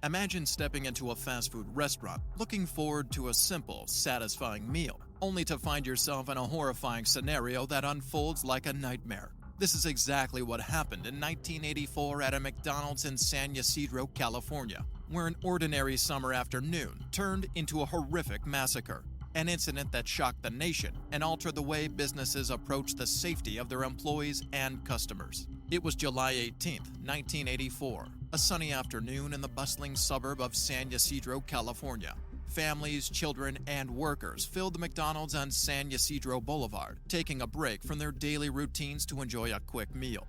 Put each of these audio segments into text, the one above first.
Imagine stepping into a fast food restaurant, looking forward to a simple, satisfying meal, only to find yourself in a horrifying scenario that unfolds like a nightmare. This is exactly what happened in 1984 at a McDonald's in San Ysidro, California, where an ordinary summer afternoon turned into a horrific massacre. An incident that shocked the nation and altered the way businesses approach the safety of their employees and customers. It was July 18, 1984, a sunny afternoon in the bustling suburb of San Ysidro, California. Families, children, and workers filled the McDonald's on San Ysidro Boulevard, taking a break from their daily routines to enjoy a quick meal.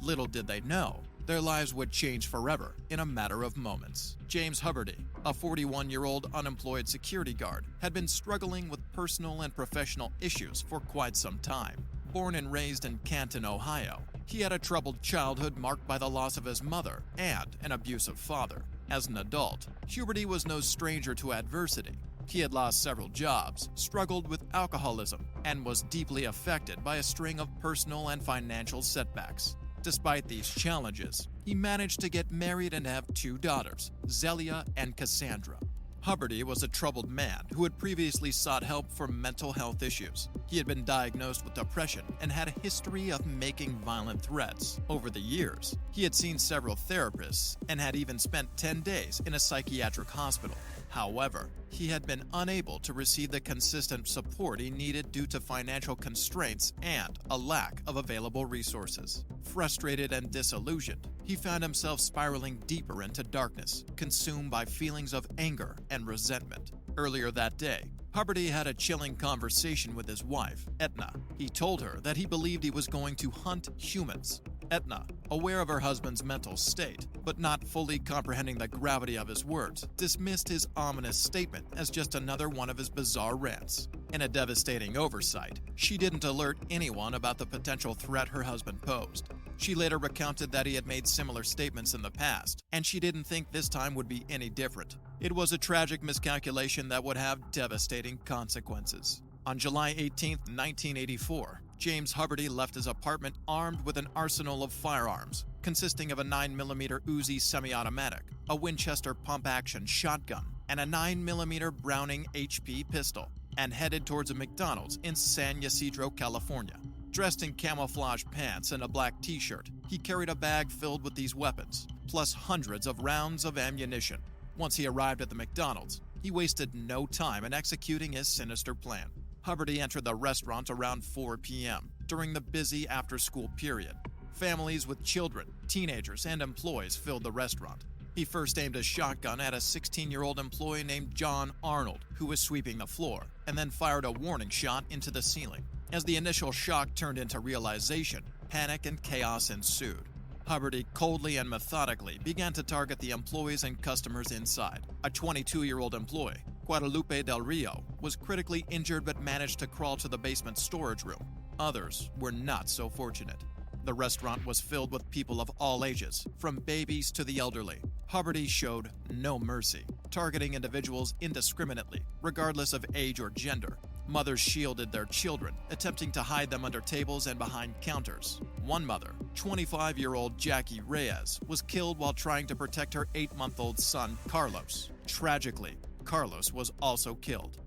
Little did they know, their lives would change forever in a matter of moments. James Huberty, a 41-year-old unemployed security guard, had been struggling with personal and professional issues for quite some time. Born and raised in Canton, Ohio, he had a troubled childhood marked by the loss of his mother and an abusive father. As an adult, Huberty was no stranger to adversity. He had lost several jobs, struggled with alcoholism, and was deeply affected by a string of personal and financial setbacks. Despite these challenges, he managed to get married and have two daughters, Zelia and Cassandra. Huberty was a troubled man who had previously sought help for mental health issues. He had been diagnosed with depression and had a history of making violent threats. Over the years, he had seen several therapists and had even spent 10 days in a psychiatric hospital. However, he had been unable to receive the consistent support he needed due to financial constraints and a lack of available resources. Frustrated and disillusioned, he found himself spiraling deeper into darkness, consumed by feelings of anger and resentment. Earlier that day, Huberty had a chilling conversation with his wife, Etna. He told her that he believed he was going to hunt humans. Etna, aware of her husband's mental state, but not fully comprehending the gravity of his words, dismissed his ominous statement as just another one of his bizarre rants. In a devastating oversight, she didn't alert anyone about the potential threat her husband posed. She later recounted that he had made similar statements in the past, and she didn't think this time would be any different. It was a tragic miscalculation that would have devastating consequences. On July 18, 1984, James Huberty left his apartment armed with an arsenal of firearms, consisting of a 9mm Uzi semi-automatic, a Winchester pump-action shotgun, and a 9mm Browning HP pistol, and headed towards a McDonald's in San Ysidro, California. Dressed in camouflage pants and a black t-shirt, he carried a bag filled with these weapons, plus hundreds of rounds of ammunition. Once he arrived at the McDonald's, he wasted no time in executing his sinister plan. Huberty entered the restaurant around 4 p.m. during the busy after-school period. Families with children, teenagers, and employees filled the restaurant. He first aimed a shotgun at a 16-year-old employee named John Arnold, who was sweeping the floor, and then fired a warning shot into the ceiling. As the initial shock turned into realization, panic and chaos ensued. Huberty coldly and methodically began to target the employees and customers inside. A 22-year-old employee, Guadalupe Del Rio, was critically injured but managed to crawl to the basement storage room. Others were not so fortunate. The restaurant was filled with people of all ages, from babies to the elderly. Huberty showed no mercy, targeting individuals indiscriminately, regardless of age or gender. Mothers shielded their children, attempting to hide them under tables and behind counters. One mother, 25-year-old Jackie Reyes, was killed while trying to protect her 8-month-old son, Carlos. Tragically, Carlos was also killed.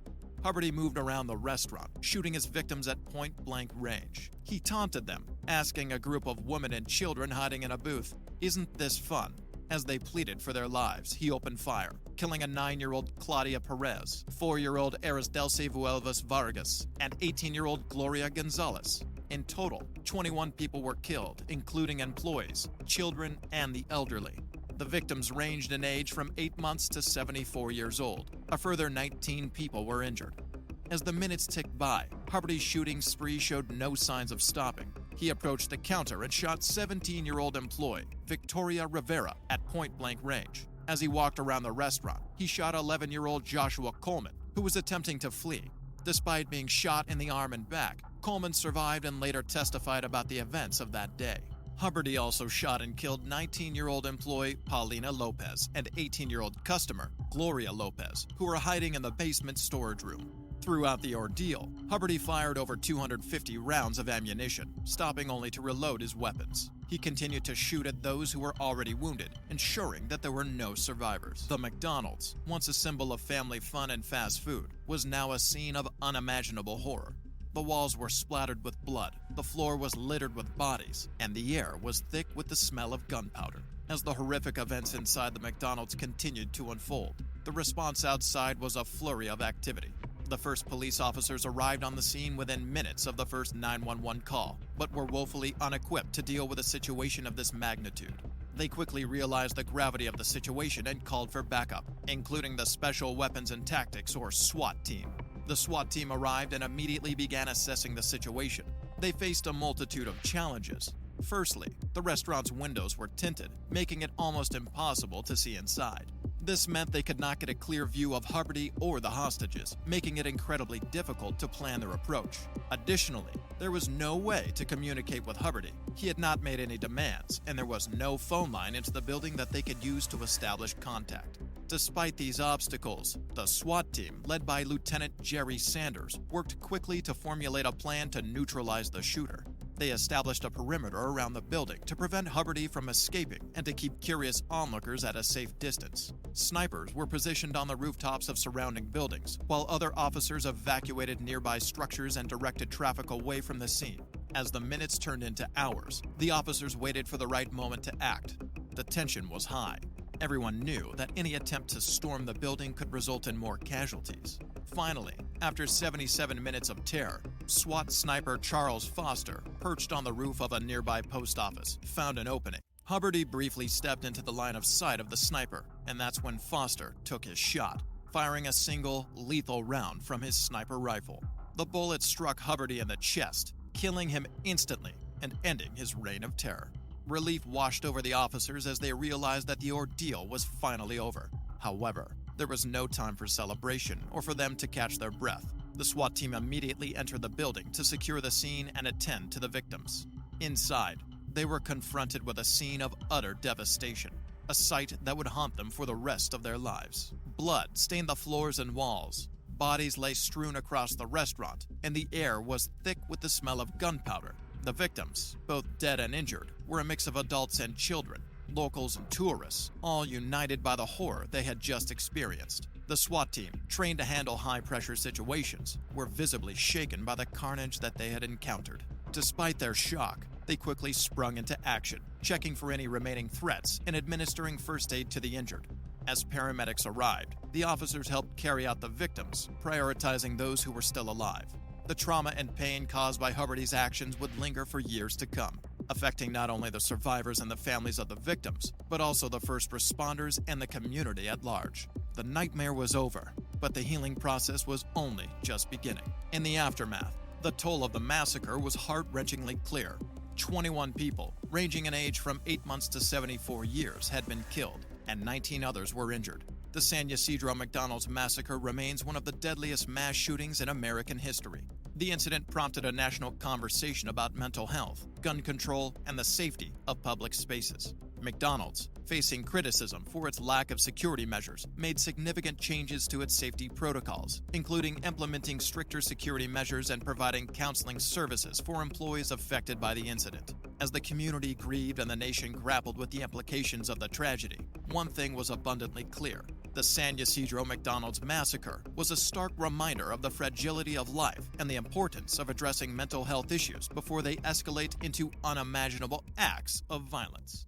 Huberty moved around the restaurant, shooting his victims at point-blank range. He taunted them, asking a group of women and children hiding in a booth, "Isn't this fun?" As they pleaded for their lives, he opened fire, killing a 9-year-old Claudia Perez, 4-year-old Arisdelce Vuelvas Vargas, and 18-year-old Gloria Gonzalez. In total, 21 people were killed, including employees, children, and the elderly. The victims ranged in age from 8 months to 74 years old. A further 19 people were injured. As the minutes ticked by, Huberty's shooting spree showed no signs of stopping. He approached the counter and shot 17-year-old employee, Victoria Rivera, at point-blank range. As he walked around the restaurant, he shot 11-year-old Joshua Coleman, who was attempting to flee. Despite being shot in the arm and back, Coleman survived and later testified about the events of that day. Huberty also shot and killed 19-year-old employee Paulina Lopez and 18-year-old customer Gloria Lopez, who were hiding in the basement storage room. Throughout the ordeal, Huberty fired over 250 rounds of ammunition, stopping only to reload his weapons. He continued to shoot at those who were already wounded, ensuring that there were no survivors. The McDonald's, once a symbol of family fun and fast food, was now a scene of unimaginable horror. The walls were splattered with blood, the floor was littered with bodies, and the air was thick with the smell of gunpowder. As the horrific events inside the McDonald's continued to unfold, the response outside was a flurry of activity. The first police officers arrived on the scene within minutes of the first 911 call, but were woefully unequipped to deal with a situation of this magnitude. They quickly realized the gravity of the situation and called for backup, including the Special Weapons and Tactics, or SWAT team. The SWAT team arrived and immediately began assessing the situation. They faced a multitude of challenges. Firstly, the restaurant's windows were tinted, making it almost impossible to see inside. This meant they could not get a clear view of Hubbard or the hostages, making it incredibly difficult to plan their approach. Additionally, there was no way to communicate with Hubbard. He had not made any demands, and there was no phone line into the building that they could use to establish contact. Despite these obstacles, the SWAT team, led by Lieutenant Jerry Sanders, worked quickly to formulate a plan to neutralize the shooter. They established a perimeter around the building to prevent Hubbard from escaping and to keep curious onlookers at a safe distance. Snipers were positioned on the rooftops of surrounding buildings, while other officers evacuated nearby structures and directed traffic away from the scene. As the minutes turned into hours, the officers waited for the right moment to act. The tension was high. Everyone knew that any attempt to storm the building could result in more casualties. Finally, after 77 minutes of terror, SWAT sniper Charles Foster, perched on the roof of a nearby post office, found an opening. Hubbard briefly stepped into the line of sight of the sniper, and that's when Foster took his shot, firing a single, lethal round from his sniper rifle. The bullet struck Hubbard in the chest, killing him instantly and ending his reign of terror. Relief washed over the officers as they realized that the ordeal was finally over. However, there was no time for celebration or for them to catch their breath. The SWAT team immediately entered the building to secure the scene and attend to the victims. Inside, they were confronted with a scene of utter devastation, a sight that would haunt them for the rest of their lives. Blood stained the floors and walls. Bodies lay strewn across the restaurant, and the air was thick with the smell of gunpowder. The victims, both dead and injured, were a mix of adults and children, locals and tourists, all united by the horror they had just experienced. The SWAT team, trained to handle high-pressure situations, were visibly shaken by the carnage that they had encountered. Despite their shock, they quickly sprung into action, checking for any remaining threats and administering first aid to the injured. As paramedics arrived, the officers helped carry out the victims, prioritizing those who were still alive. The trauma and pain caused by Hubbard's actions would linger for years to come, affecting not only the survivors and the families of the victims, but also the first responders and the community at large. The nightmare was over, but the healing process was only just beginning. In the aftermath, the toll of the massacre was heart-wrenchingly clear. 21 people, ranging in age from 8 months to 74 years, had been killed, and 19 others were injured. The San Ysidro McDonald's massacre remains one of the deadliest mass shootings in American history. The incident prompted a national conversation about mental health, gun control, and the safety of public spaces. McDonald's, facing criticism for its lack of security measures, made significant changes to its safety protocols, including implementing stricter security measures and providing counseling services for employees affected by the incident. As the community grieved and the nation grappled with the implications of the tragedy, one thing was abundantly clear. The San Ysidro McDonald's massacre was a stark reminder of the fragility of life and the importance of addressing mental health issues before they escalate into unimaginable acts of violence.